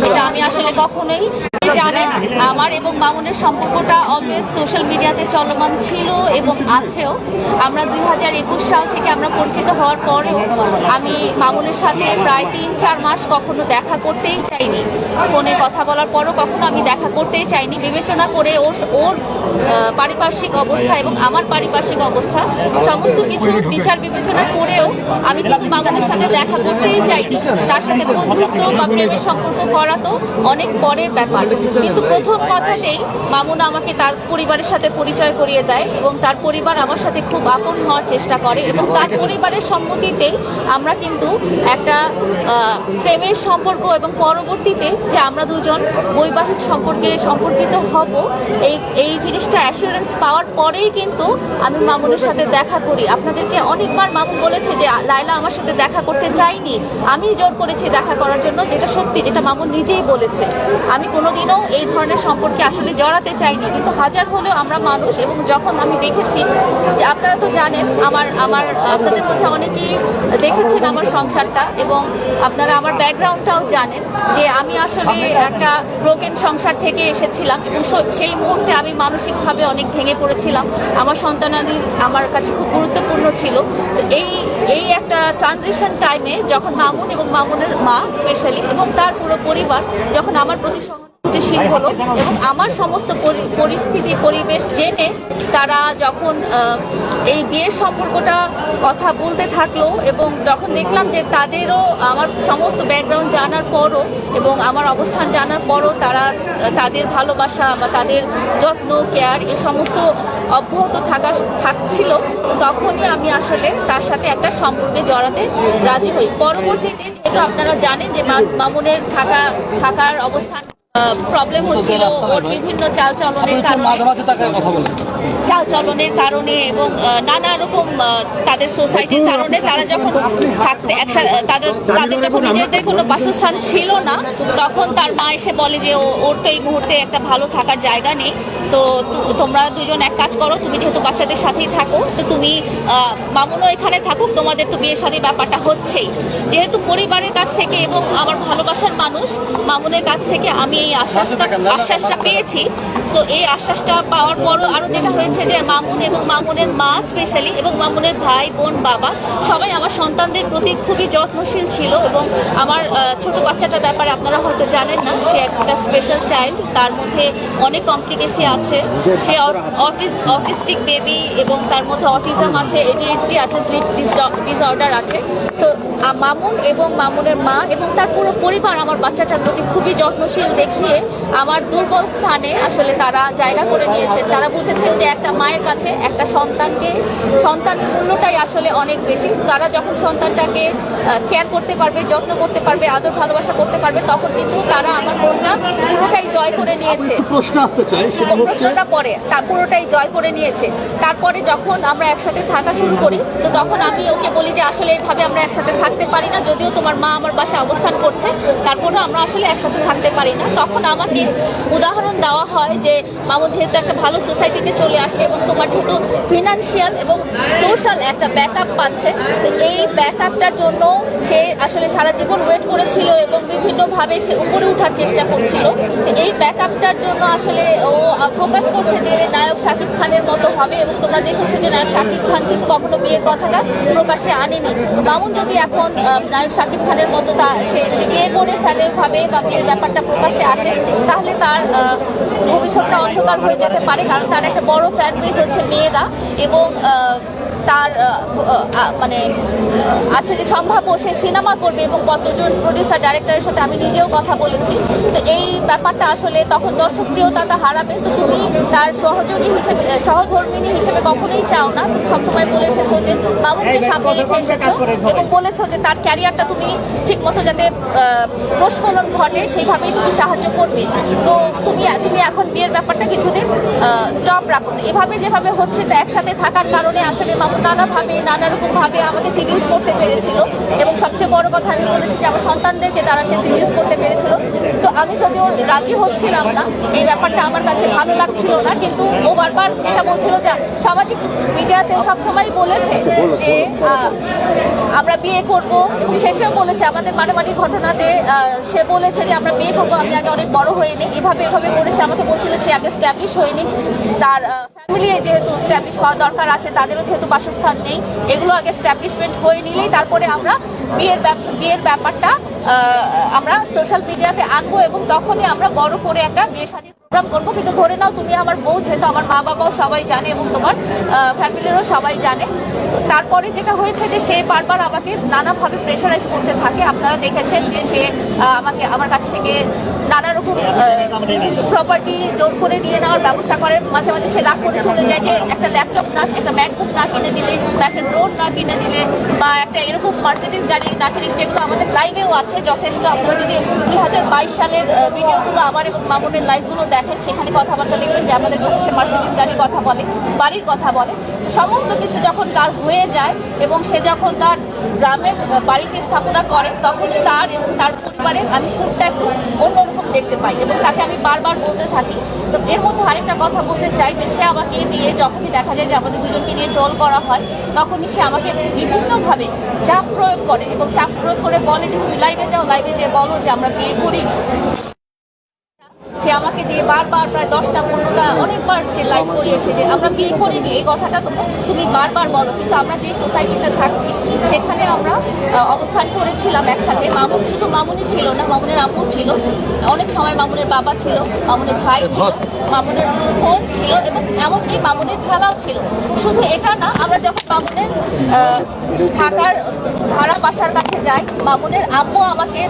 যেটা আমি আসলে কখনোই জানেন আমার এবং মামুনের সম্পর্কটা অলওয়েজ সোশ্যাল মিডিয়াতে চলমান ছিল এবং আছেও। আমরা 2021 সাল থেকে আমরা পরিচিত হওয়ার পরেও আমি মামুনের সাথে প্রায় 3-4 মাস কখনো দেখা করতেই চাইনি। ফোনে কথা বলার পরও কখনো আমি দেখা করতেই চাইনি, বিবেচনা করে ওর পারিপার্শ্বিক অবস্থা এবং আমার পারিপার্শ্বিক অবস্থা সমস্ত কিছু বিচার বিবেচনা করেও আমি কিন্তু মামুনের সাথে দেখা করতেই চাইনি। তার সাথে বন্ধুত্ব বা প্রেমের সম্পর্ক করা তো অনেক পরের ব্যাপার, কিন্তু প্রথম কথাতেই মামুন আমাকে তার পরিবারের সাথে পরিচয় করিয়ে দেয় এবং তার পরিবার আমার সাথে খুব আপন হওয়ার চেষ্টা করে এবং তার পরিবারের সম্মতিতেই আমরা কিন্তু একটা প্রেমের সম্পর্ক এবং পরবর্তীতে যে আমরা দুজন বৈবাহিক সম্পর্কিত হব এই জিনিসটা অ্যাসুরেন্স পাওয়ার পরেই কিন্তু আমি মামুনের সাথে দেখা করি। আপনাদেরকে অনেকবার মামুন বলেছে যে লায়লা আমার সাথে দেখা করতে চাইনি, আমি জোর করেছি দেখা করার জন্য, যেটা সত্যি, যেটা মামুন নিজেই বলেছে। আমি কোনোদিনও এই ধরনের সম্পর্কে আসলে জড়াতে চাইনি, কিন্তু হাজার হলেও আমরা মানুষ। এবং যখন আমি দেখেছি যে আপনারা তো জানেন আপনাদের মধ্যে অনেকেই দেখেছেন আমার সংসারটা এবং আপনারা আমার ব্যাকগ্রাউন্ডটাও জানেন যে আমি আসলে একটা ব্রোকেন সংসার থেকে এসেছিলাম এবং সেই মুহূর্তে আমি মানসিকভাবে অনেক ভেঙে পড়েছিলাম। আমার সন্তানাদি আমার কাছে খুব গুরুত্বপূর্ণ ছিল। তো এই একটা ট্রানজিশন টাইমে যখন মামুন এবং মামুনের মা স্পেশালি এবং তার পুরো পরিবার যখন আমার প্রতি সহানুভূতিশীল হলো এবং আমার সমস্ত পরিস্থিতি পরিবেশ জেনে তারা যখন এই বিয়ের সম্পর্কটা কথা বলতে থাকলো এবং যখন দেখলাম যে তাদেরও আমার সমস্ত ব্যাকগ্রাউন্ড জানার পরও এবং আমার অবস্থান জানার পরও তারা তাদের ভালোবাসা বা তাদের যত্ন কেয়ার এই সমস্ত অব্যাহত থাকছিল, তখনই আমি আসলে তার সাথে একটা সম্পর্কে জড়াতে রাজি হই। পরবর্তীতে যেহেতু আপনারা জানেন যে মামুনের থাকার অবস্থান প্রবলেম হচ্ছিল ওর বিভিন্ন চালচলনের কারণে এবং নানা রকম তাদের সোসাইটির কারণে তারা যখন তাদের যখন নিজেদের কোনো বাসস্থান ছিল না, তখন তার মা এসে বলে যে ওর তো এই মুহূর্তে একটা ভালো থাকার জায়গা নেই, সো তোমরা দুজন এক কাজ করো, তুমি যেহেতু বাচ্চাদের সাথেই থাকো তো তুমি মামুনও এখানে থাকুক, তোমাদের তো বিয়ের সাথে ব্যাপারটা হচ্ছেই। যেহেতু পরিবারের কাছ থেকে এবং আমার ভালোবাসার মানুষ মামুনের কাছ থেকে আমি এই আশ্বাসটা পেয়েছি। সো এই আশ্বাসটা পাওয়ার পরও আরও যেটা হয়েছে যে মামুন এবং মামুনের মা স্পেশালি এবং মামুনের ভাই বোন বাবা সবাই আমার সন্তানদের প্রতি খুবই যত্নশীল ছিল এবং আমার ছোট বাচ্চাটার ব্যাপারে আপনারা হয়তো জানেন না, সে একটা স্পেশাল চাইল্ড, তার মধ্যে অনেক কমপ্লিকেসি আছে, সে অটিস্টিক বেবি এবং তার মধ্যে অটিজম আছে, ADHD আছে, স্লিপ ডিসঅর্ডার আছে। তো মামুন এবং মামুনের মা এবং তার পুরো পরিবার আমার বাচ্চাটার প্রতি খুবই যত্নশীল দেখিয়ে আমার দুর্বল স্থানে আসলে তারা জায়গা করে নিয়েছেন। তারা বুঝেছেন যে একটা মায়ের কাছে একটা সন্তানের মূল্যটাই আসলে অনেক বেশি। তারা যখন সন্তানটাকে কেয়ার করতে পারবে, যত্ন করতে পারবে, আদর ভালোবাসা করতে পারবে, তখন কিন্তু তারা আমার মনটা পুরোটাই জয় করে নিয়েছে। প্রশ্নটা পরে পুরোটাই জয় করে নিয়েছে। তারপরে যখন আমরা একসাথে থাকা শুরু করি তো তখন আমি ওকে বলি যে আসলে এইভাবে আমরা একসাথে থাকতে পারি না, যদিও তোমার মা আমার বাসায় অবস্থান করছে তারপরেও আমরা আসলে একসাথে থাকতে পারি না। তখন আমাকে উদাহরণ দেওয়া হয় যে মামুন যেহেতু একটা ভালো সোসাইটিতে চলে আসছে এবং তোমার যেহেতু ফিনান্সিয়াল এবং সোশ্যাল একটা ব্যাকআপ পাচ্ছে, তো এই ব্যাকআপটার জন্য সে আসলে সারা জীবন ওয়েট করেছিল এবং বিভিন্নভাবে সে উপরে ওঠার চেষ্টা করছিল। তো এই ব্যাকআপটার জন্য আসলে ও ফোকাস করছে যে নায়ক শাকিব খানের মতো হবে এবং তোমরা দেখেছো যে নায়ক শাকিব খান কিন্তু কখনো বিয়ের কথাটা প্রকাশ্যে আনেনি। মামুন যদি এখন নায়ক শাকিব খানের মতো সে যদি বিয়ে করে ফেলে ভাবে বা বিয়ের ব্যাপারটা প্রকাশ্যে আসে, তাহলে তার ভবিষ্যৎটা অন্ধকার হয়ে যেতে পারে, কারণ তার একটা বড় ফ্যান বেস হচ্ছে মেয়েরা এবং তার মানে আছে যে সম্ভাব্য সে সিনেমা করবে এবং কতজন প্রডিউসার ডাইরেক্টরের সাথে আমি নিজেও কথা বলেছি। তো এই ব্যাপারটা আসলে তখন দর্শক প্রিয়তা হারাবে। তো তুমি তার সহযোগী হিসেবে, সহধর্মিনী হিসেবে কখনোই চাও না, তুমি সবসময় বলে এসেছো যে মামুনকে সামনে রেখে এসেছো এবং বলেছো যে তার ক্যারিয়ারটা তুমি ঠিক মতো যাতে প্রস্ফলন ঘটে সেইভাবেই তুমি সাহায্য করবে। তো তুমি এখন বিয়ের ব্যাপারটা কিছুদিন স্টপ রাখো। এভাবে যেভাবে হচ্ছে তো একসাথে থাকার কারণে আসলে মামুন নানা রকমভাবে আমাকে সিডিউস করতে পেরেছিল এবং সবচেয়ে বড় কথা আমি বলেছি যে আমার সন্তানদেরকে তারা সে সিডিউস করতে পেরেছিল। তো আমি যদিও রাজি হচ্ছিলাম না, এই ব্যাপারটা আমার কাছে ভালো লাগছিল না, কিন্তু ও বারবার যেটা বলছিল যে সামাজিক মিডিয়াতে সবসময় বলেছে যে আমরা বিয়ে করব, এবং শেষেও বলেছে আমাদের মারামারি ঘটনাতে সে বলেছে যে আমরা বিয়ে করবো, আমি আগে অনেক বড় হইনি, এভাবে করে সে আমাকে বলছিল সে আগে স্ট্যাবলিশ হয়নি, তার ফ্যামিলি যেহেতু স্ট্যাবলিশ হওয়া দরকার আছে, তাদেরও যেহেতু বাসস্থান নেই, এগুলো আগে স্ট্যাবলিশমেন্ট হয়ে নিলেই তারপরে আমরা বিয়ের ব্যাপারটা আমরা সোশ্যাল মিডিয়াতে আনবো, এবং তখনই আমরা বড় করে একটা বিয়ে শাদীর প্রোগ্রাম করবো। কিন্তু ধরে নাও তুমি আমার বউ, যেহেতু আমার মা বাবাও সবাই জানে এবং তোমার ফ্যামিলিরও সবাই জানে। তারপরে যেটা হয়েছে যে সে বারবার আমাকে নানাভাবে প্রেশারাইজ করতে থাকে। আপনারা দেখেছেন যে সে আমার কাছ থেকে নানা রকম প্রপার্টি জোর করে নিয়ে নেওয়ার ব্যবস্থা করে। মাঝে মাঝে সে রাগ করে চলে যায় যে একটা ল্যাপটপ না, একটা ম্যাকবুক না কিনে দিলে, বা একটা ড্রোন না কিনে দিলে, বা একটা এরকম মার্সিডিজ গাড়ি না কিনে, যেগুলো আমাদের লাইভেও আছে যথেষ্ট। আপনারা যদি 2022 সালের ভিডিওগুলো আমার এবং মামুনের লাইভগুলো দেখেন, সেখানে কথাবার্তা দেখবেন যে আমাদের সাথে সে মার্সিডিজ গাড়ির কথা বলে, বাড়ির কথা বলে। তো সমস্ত কিছু যখন তার হয়ে যায় এবং সে যখন তার গ্রামের বাড়িটি স্থাপনা করে, তখনই তার এবং তার পরিবারের আমি সুরটা একটু অন্যরকম দেখতে পাই, এবং তাকে আমি বারবার বলতে থাকি। তো এর মধ্যে আরেকটা কথা বলতে চাই যে সে আমাকে দিয়ে যখনই দেখা যায় যে আমাদের দুজনকে নিয়ে ট্রোল করা হয়, তখনই সে আমাকে বিভিন্নভাবে চাপ প্রয়োগ করে, এবং চাপ প্রয়োগ করে বলে যে তুমি লাইভে যাও, লাইভে যেয়ে বলো যে আমরা বিয়ে করি। সে আমাকে দিয়ে বারবার প্রায় 10টা 15টা অনেকবার সে লাইভ করিয়েছে যে আমরা বিয়ে করিনি, এই কথাটা তুমি বারবার বলো। কিন্তু আমরা যে সোসাইটিতে থাকছি সেখানে আমরা অবস্থান করেছিলাম একসাথে। শুধু মামুনই ছিল না, মামুনের আম্মু ছিল, অনেক সময় মামুনের বাবা ছিল, মামুনের ভাই ছিল, মামুনের বোন ছিল, এবং এমনকি মামুনের খেলাও ছিল। শুধু এটা না, আমরা যখন মামুনের ঢাকার ভাড়া বাসার কাছে যাই, মামুনের আম্মু আমাকে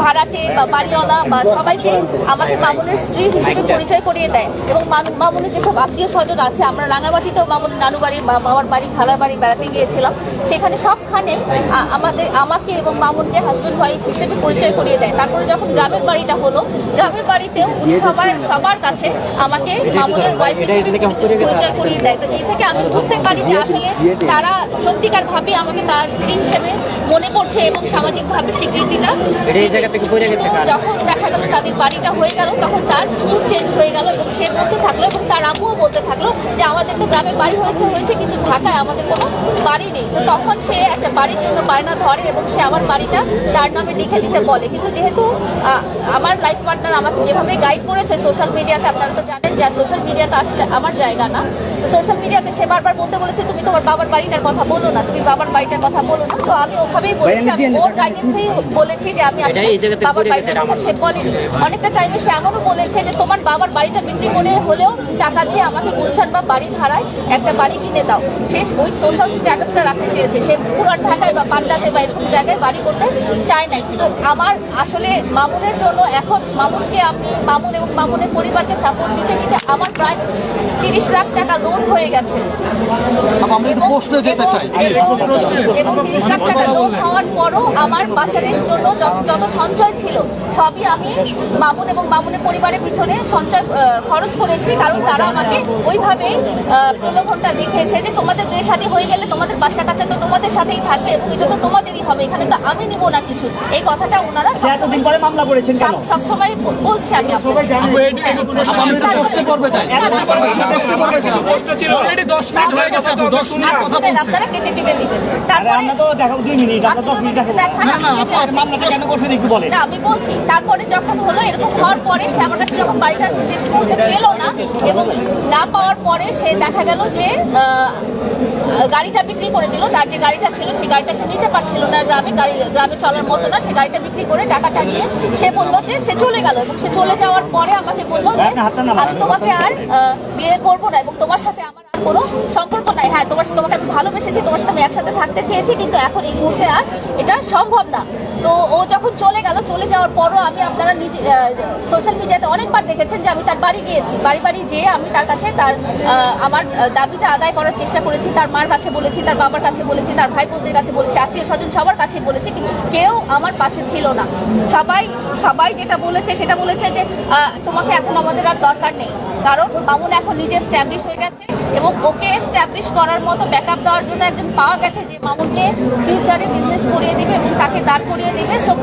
ভাড়াটে বা বাড়িওয়ালা বা সবাইকে আমাকে মামুনের স্ত্রী হিসেবে পরিচয় করিয়ে দেয়। এবং মামুনের যেসব আত্মীয় স্বজন আছে, আমরা রাঙামাটিতেও মামুনের নানু বাড়ি, মামার বাড়ি, খালার বাড়ি বেড়াতে গিয়েছিলাম, সেখানে সবখানে আমাকে এবং মামুনকে হাজব্যান্ড ওয়াইফ হিসেবে পরিচয় করিয়ে দেয়। তারপরে যখন গ্রামের বাড়িটা হলো, গ্রামের বাড়িতেও উনি সবার কাছে আমাকে মামুনের ওয়াইফ হিসেবে পরিচয় করিয়ে দেয়। তো এই থেকে আমি বুঝতে পারি যে আসলে তারা সত্যিকার ভাবে আমাকে তার স্ত্রী হিসেবে মনে করছে এবং সামাজিকভাবে স্বীকৃতিটা। যখন দেখা গেল তাদের বাড়িটা হয়ে গেল, তখন তার সুর চেঞ্জ হয়ে গেল, এবং সে বলতে থাকলো এবং তার আম্মুও বলতে থাকলো যে আমাদের তো গ্রামে বাড়ি হয়েছে, কিন্তু ঢাকায় আমাদের কোনো বাড়ি নেই। তো তখন সে একটা বাড়ির জন্য বায়না ধরে এবং সে আমার বাড়িটা তার নামে লিখে দিতে বলে। কিন্তু যেহেতু আমার লাইফ পার্টনার আমাকে যেভাবে গাইড করেছে সোশ্যাল মিডিয়াতে, আপনারা তো জানেন যে সোশ্যাল মিডিয়াটা আসলে আমার জায়গা না। তো সোশ্যাল মিডিয়াতে সে বারবার বলতে বলেছে তুমি তোমার বাবার বাড়িটার কথা বলো না, তুমি বাবার বাড়িটার কথা বলো না। তো আমি ওভাবেই বলেছি, আমি ওর গাইডেন্সেই বলেছি যে আমি বাবার বাড়িটার কথা সে বলেনি। অনেকটা টাইমে সে এমনও বলেছে যে তোমার বাবার বাড়িটা বিক্রি করে হলেও টাকা দিয়ে আমাকে গুলশান বা বাড়ি ধারায় একটা বাড়ি কিনে দাও। সে ওই সোশ্যাল স্ট্যাটাসটা রাখতে চেয়েছে, সে পুরান ঢাকায় বা পান্ডাতে বা এরকম জায়গায় বাড়ি করতে চায় নাই। তো আমার আসলে মামুনের জন্য এখন মামুনকে আমি মামুন এবং মামুনের পরিবারকে সাপোর্ট দিতে দিতে আমার প্রায় 30 লাখ টাকা লোন হয়ে গেছে, এবং 30 লাখ টাকা লোন হওয়ার পরও আমার বাচ্চাদের জন্য যত সঞ্চয় ছিল সবই আমি মামুন এবং মামুনের পরিবারের পিছনে সঞ্চয় খরচ করেছি। কারণ তারা আমাকে ওইভাবেই প্রলোভনটা দেখিয়েছে যে তোমাদের বিয়ে শাদী হয়ে গেলে তোমাদের বাচ্চা কাচ্চা তো তোমাদের সাথেই থাকবে এবং এটা তো তোমাদেরই হবে, এখানে তো আমি নিব না কিছু। এই কথাটা ওনারা সবসময় বলছি। আমি আপনারা কেটে কেটে দিবেন। আমি বলছি তারপরে যখন হলো, এরকম হওয়ার পরে সে আমার কাছে যখন বাড়িটা শেষ মুহূর্তে পেল না এবং না পাওয়ার পরে সে দেখা গেল যে গাড়িটা বিক্রি করে দিল। তার যে গাড়িটা ছিল সেই গাড়িটা সে নিতে পারছিল না, গ্রামে চলার মতো না, সে গাড়িটা বিক্রি করে টাকাটা নিয়ে সে বললো যে সে চলে গেল। এবং সে চলে যাওয়ার পরে আমাকে বললো যে আমি তোমাকে আর বিয়ে করবো না এবং তোমার সাথে আমার আর কোনো সম্পর্ক নাই। হ্যাঁ, তোমাকে আমি ভালোবেসেছি, তোমার সাথে আমি একসাথে থাকতে চেয়েছি, কিন্তু এখন এই মুহূর্তে আর এটা সম্ভব না। তো ও যখন চলে গেল, চলে যাওয়ার পরও আপনারা নিজে সোশ্যাল মিডিয়াতে অনেকবার দেখেছেন যে আমি তার বাড়ি গিয়েছি, বাড়ি যেয়ে আমি তার কাছে আমার দাবিটা আদায় করার চেষ্টা করেছি। তার মার কাছে বলেছি, তার বাবার কাছে বলেছি, তার ভাই বোনদের কাছে বলেছি, আত্মীয় স্বজন সবার কাছে বলেছি, কিন্তু কেউ আমার পাশে ছিল না। সবাই যেটা বলেছে সেটা বলেছে যে তোমাকে এখন আমাদের আর দরকার নেই, কারণ মামুন এখন নিজে স্ট্যাবলিশ হয়ে গেছে এবং ওকে স্ট্যাবলিশ করার মতো মতো ব্যাকআপ দেওয়ার জন্য একজন পাওয়া গেছে যে মামুনকে ফিউচারে বিজনেস করিয়ে দিবে এবং তাকে দাঁড় করিয়ে দিবে। সো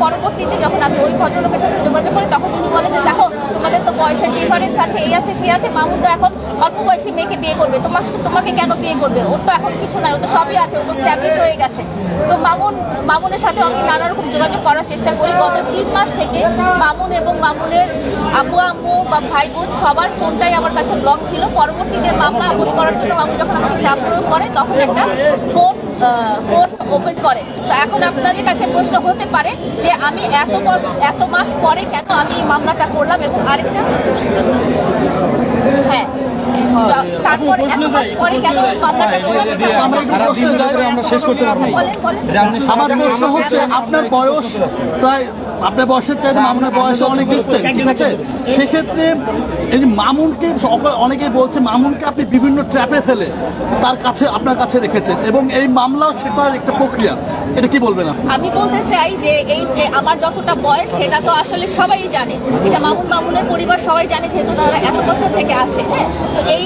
পরবর্তীতে যখন আমি ওই ভদ্রলোকের সাথে যোগাযোগ করি তখন উনি বলে যে দেখো তোমাদের তো বয়সের ডিফারেন্স আছে, এই আছে সেই আছে, মামুন তো এখন অল্প বয়সী মেয়েকে বিয়ে করবে, তোমাকে কেন বিয়ে করবে, ওর তো এখন কিছু নাই, ও তো সবই আছে, ও তো স্ট্যাবলিশ হয়ে গেছে। তো মামুনের সাথে আমি নানা রকম যোগাযোগ করার চেষ্টা করি। গত 3 মাস থেকে মামুন এবং মামুনের আব্বু আম্মু বা ভাই বোন সবার ফোনটাই আমার কাছে ব্লক ছিল। পরবর্তীতে মামলা আপোষ করার জন্য মামুন যখন আমাকে চাপ প্রয়োগ করে তখন একটা ফোন ওপেন করে। তো এখন আপনাদের কাছে প্রশ্ন হতে পারে যে আমি এত মাস পরে কেন আমি এই মামলাটা করলাম, এবং আরেকটা হ্যাঁ তারপরে এত মাস পরে কেন মামলাটা করলাম। আমরা শেষ করতে পারবো। আমার প্রশ্ন হচ্ছে আপনার বয়স প্রায়, আপনার বয়সের চাইতে মামুনের বয়স অনেক ডিস্টেন্স, ঠিক আছে? সেক্ষেত্রে এই যে মামুনকে অনেকেই বলছে মামুনকে আপনি বিভিন্ন ট্র্যাপে ফেলে আপনার কাছে রেখেছেন, এবং এই মামলাও সেটার একটা প্রক্রিয়া, এটা কি বলবেন আপনি? আমি বলতে চাই যে এই আমার যতটা বয়স সেটা তো আসলে সবাই জানে, এটা মামুনের পরিবার সবাই জানে, যেহেতু তারা এত বছর থেকে আছে। হ্যাঁ, তো এই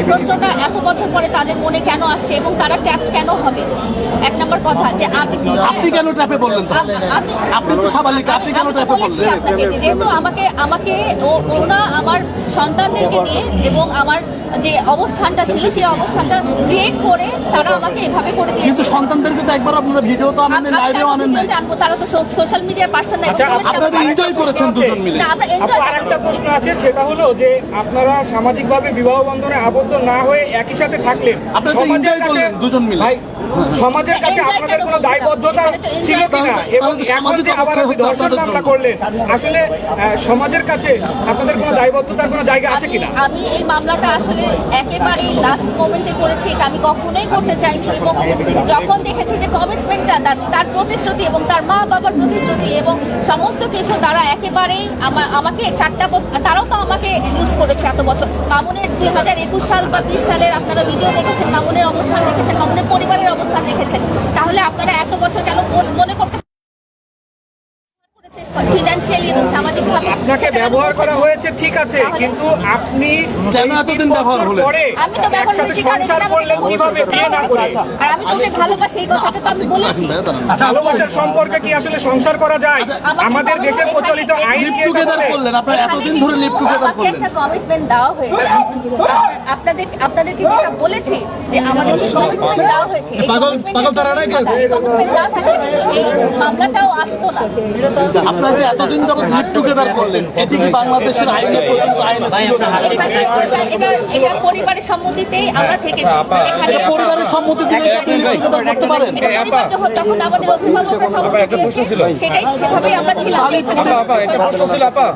প্রশ্নটা এত বছর পরে তাদের মনে কেন আসছে এবং তারা ট্যাপ কেন হবে? এক নম্বর কথা যে আপনি কেন ট্র্যাপে বললেন? আপনি তো স্বাভাবিক, আপনি কেন ট্র্যাপে বললেন? আপনাকে যেহেতু আমাকে ওনা আমার সন্তানদেরকে নিয়ে এবং আমার যে অবস্থানটা ছিল সেই অবস্থানটা ক্রিয়েট করে তারা আমাকে এভাবে করে দিয়েছে। কিন্তু সন্তানদেরকে তো একবার আপনারা ভিডিও তো আনেন, লাইভেও আনেন না। আনবো, তারা তো সোশ্যাল মিডিয়ার পার্সন না। আপনারা এনজয় করেছেন দুজন মিলে। আরেকটা প্রশ্ন আছে, সেটা হলো যে আপনারা সামাজিকভাবে বিবাহ বন্ধনে আবদ্ধ না হয়ে একই সাথে থাকলেন, সমাজের কাছে দুজন মিলে সমাজের কাছে আপনাদের কোনো দায়বদ্ধতা ছিল কিনা, এবং এখন যে আবার আপনি ধর্ষণ মামলা করলেন, আসলে সমাজের কাছে আপনাদের কোনো দায়বদ্ধতার কোনো জায়গা আছে কিনা? আমি এই মামলাটা আসলে একেবারেই লাস্ট মোমেন্টে করেছি, এটা আমি কখনোই করতে চাইনি। এবং যখন দেখেছি যে কমিটমেন্টটা তার প্রতিশ্রুতি এবং তার মা বাবার প্রতিশ্রুতি এবং সমস্ত কিছু, তারা একেবারেই আমাকে 4টা বছর, তারাও তো আমাকে ইউজ করেছে এত বছর। মামুনের 2021 সাল বা 20 সালের আপনারা ভিডিও দেখেছেন, মামুনের অবস্থান দেখেছেন, মামুনের পরিবারের অবস্থান দেখেছেন, তাহলে আপনারা এত বছর কেন মনে করতে ফিনান্সিয়ালি এবং সামাজিকভাবে আপনাকে ব্যবহার করা হয়েছে, ঠিক আছে, কিন্তু আপনি কেন এতদিন ব্যবহার হলেন? আমি তো ব্যবহার করেছি কারণ সংসার করলেন কিভাবে, বিয়ে না করে? আর আমি তোকে ভালোবাসি, এই কথাটা তো আমি বলেছি। ভালোবাসার সম্পর্কে কি আসলে সংসার করা যায়? আমাদের দেশের প্রচলিত আইন লিভ টুগেদার করলেন, আপনারা এতদিন ধরে লিভ টুগেদার করলেন। একটা কমিটমেন্ট দেওয়া হয়েছে, আপনাদেরকে যেটা বলেছি যে আমাদের কমিটমেন্ট দেওয়া হয়েছে, এই কমিটমেন্ট না থাকলে কিন্তু এই মামলাটাও আসতো না। আপনারা যে এতদিন যাবত লিভ টুগেদার করলেন, এটি কি বাংলাদেশের আইনে প্রচলিত আইন ছিল না? এটা পরিবারের সম্মতিতেই আমরা থেকেছি। এখানে পরিবারের সম্মতি দিলে কি আপনি লিভ টুগেদার করতে পারেন? যখন আমাদের অভিভাবকরা সম্মতি দিয়েছে সেটাই সেভাবেই আমরা ছিলাম।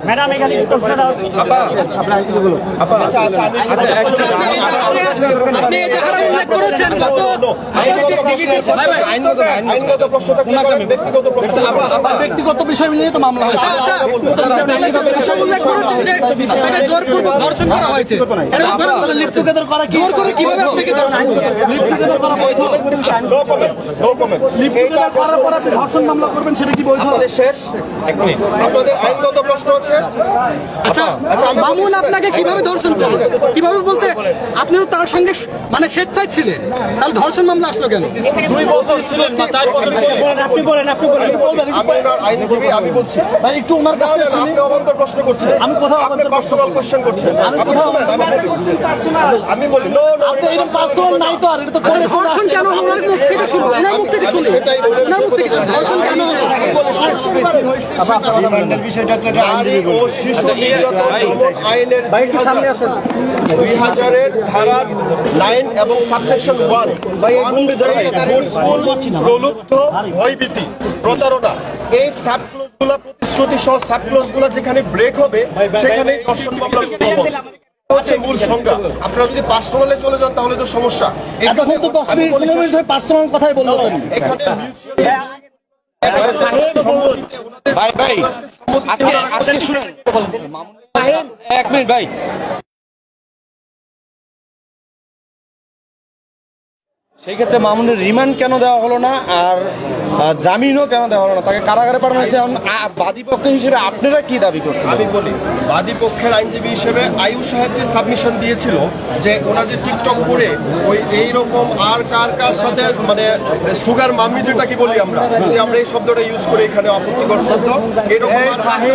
ম্যাডাম এখানে প্রশ্ন দাও। আপনি যারা উল্লেখ করেছেন গত আইনগত প্রশ্নটা কি করেন? ব্যক্তিগত প্রশ্ন। ব্যক্তিগত বিষয় মিলিয়ে তো মামলা হয়েছে। উল্লেখ করেছেন যে আপনাকে জোরপূর্বক ধর্ষণ করা হয়েছে, লিভ টুগেদার করা জোর করে কিভাবে আপনাকে ধর্ষণ করা হয়েছে? লিভ টুগেদার করা বৈধ? No comment, no comment. Live together করার পর আপনি ধর্ষণ মামলা করবেন, সেটা কি বৈধ? আপনাদের শেষ, আপনাদের আইনগত প্রশ্ন আছে। আচ্ছা, মামুন আপনাকে কিভাবে ধর্ষণ করলো? কিভাবে বলতে আপনি তো তার সঙ্গে মানে স্বেচ্ছায় ছিলেন, তাহলে ধর্ষণ মামলা আসলো কেন? 2 বছর ছিলেন না 4 বছর ছিলেন? আপনি বলেন। আমি ওনার আইনজীবী, আমি বলছি। ভাই একটু ওনার না, কাছে না, আপনি অবান্তর প্রশ্ন করছেন। আমি কোথাও আপনি অবান্তর পার্সোনাল কোশ্চেন করছেন। আপনি শুনেন, আমি বলি নো নো। আপনি এটা পার্সোনাল নাই তো, আর এটা তো আচ্ছা, ধর্ষণ কেন ওনার মুখ থেকে শুনুন, ওনার মুখ থেকে শুনুন, ওনার মুখ থেকে শুনুন, ধর্ষণ কেন হলো? নারী ও শিশু নির্যাতন দমন আইনের 2000-এর ধারার 9 এবং সাবসেকশন 1 প্রলুব্ধ, ভয়ভীতি, প্রতারণা, এই সাবক্লোজগুলো, প্রতিশ্রুতি সহ সাবক্লোজগুলো যেখানে ব্রেক হবে সেখানে ধর্ষণ মামলার হচ্ছে মূল সংজ্ঞা। আপনারা যদি পার্সোনালে চলে যান তাহলে তো সমস্যা। এতক্ষণ তো 10 মিনিট 15 মিনিট ধরে পার্সোনাল কথাই বললেন। এখানে ভাই আজকে শুনেন, 1 মিনিট ভাই। সেই ক্ষেত্রে মামুনের রিমান্ড কেন দেওয়া হলো না আর জামিনও কেন দেওয়া হলো না? তাকে কারাগারে পাঠানো হয়েছে। এখন বাদী পক্ষ হিসেবে আপনারা কি দাবি করছেন? আমি বলি, বাদী পক্ষের আইনজীবী হিসেবে আয়ু সাহেব যে সাবমিশন দিয়েছিল যে ওনার যে টিকটক করে ওই এইরকম আর কার সাথে মানে সুগার মাম্মি যেটা কি বলি আমরা, যদি আমরা এই শব্দটা ইউজ করি এখানে আপত্তিকর শব্দ, এরকম আর সাথে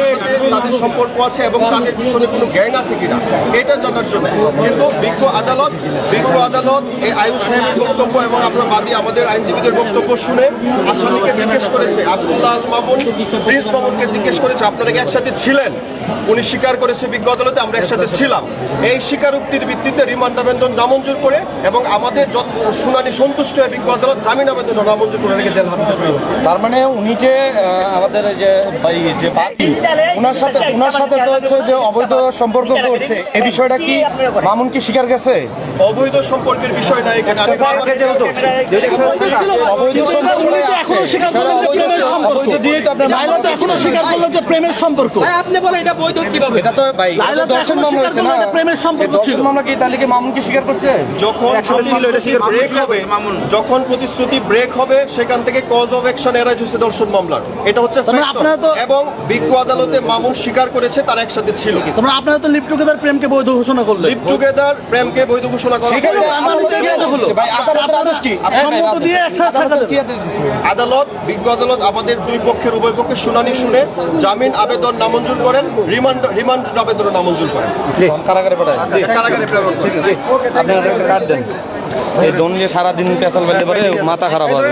তাদের সম্পর্ক আছে এবং তাদের পিছনে কোনো গ্যাং আছে কিনা এটা জানার জন্য। কিন্তু বিজ্ঞ আদালত এই আয়ু সাহেবের বক্তব্য এবং আমরা বাদী আমাদের আইনজীবীদের বক্তব্য শুনে আসামিকে জিজ্ঞেস করেছে, আব্দুল্লাহ আল মামুন, প্রিন্স মামুনকে জিজ্ঞেস করেছে আপনারা কি একসাথে ছিলেন? উনি স্বীকার করেছে বিজ্ঞ আদালতে আমরা একসাথে ছিলাম। এই স্বীকারোক্তির ভিত্তিতে রিমান্ড আবেদন নামঞ্জুর করে এবং আমাদের শুনানি সন্তুষ্ট হয়ে বিজ্ঞ আদালত জামিন আবেদন নামঞ্জুর করে রেখে জেল হাজতে পারে। তার মানে উনি যে আমাদের যে বাদী ওনার সাথে তো হচ্ছে যে অবৈধ সম্পর্ক করছে, এই বিষয়টা কি মামুন কি স্বীকার গেছে? অবৈধ সম্পর্কের বিষয় না এখানে। অবৈধ সম্পর্ক এখনো স্বীকার করলেন যে প্রেমের সম্পর্ক। অবৈধ দিয়েই তো আপনার লাইলা তো এখনো স্বীকার করলো যে প্রেমের সম্পর্ক। ভাই আপনি বলেন এটা বৈধ কিভাবে? এটা তো ভাই লাইলা তো দর্শন এখনো মামলা স্বীকার হয়েছে করলো না, এটা প্রেমের সম্পর্ক ছিল। দর্শন মামলা কি তাহলে কি মামুন কি স্বীকার করছে? যখন প্রতিশ্রুতি ব্রেক হবে সেখান থেকে কজ অফ অ্যাকশন এরাইজ হচ্ছে দর্শন মামলার, এটা হচ্ছে তার মানে factor। আপনারা তো- এবং বিজ্ঞ আদালতে মামুন স্বীকার করেছে তারা একসাথে ছিল। তোমরা আপনারা তো লিভ টুগেদার প্রেমকে বৈধ ঘোষণা করলেন। লিভ টুগেদার প্রেমকে বৈধ ঘোষণা করা সেখানে হলো। আদালতের কি আদেশ দিছে? ভাই আদালতের আদেশ কি? সম্মত দিয়ে একসাথে থাকা আদালতের যাবে। কি আদেশ দিছে? বিজ্ঞ আদালত আমাদের উভয় পক্ষের শুনানি শুনে জামিন আবেদন নামঞ্জুর করেন, রিমান্ড আবেদন নামঞ্জুর করেন, কারাগারে পাঠায়। কারাগারে প্রেরণ করেন। আপনারা একটা কার্ড দেন। এই দন নিয়ে সারাদিন পেছাল ফেলতে পারে, মাথা খারাপ হবে।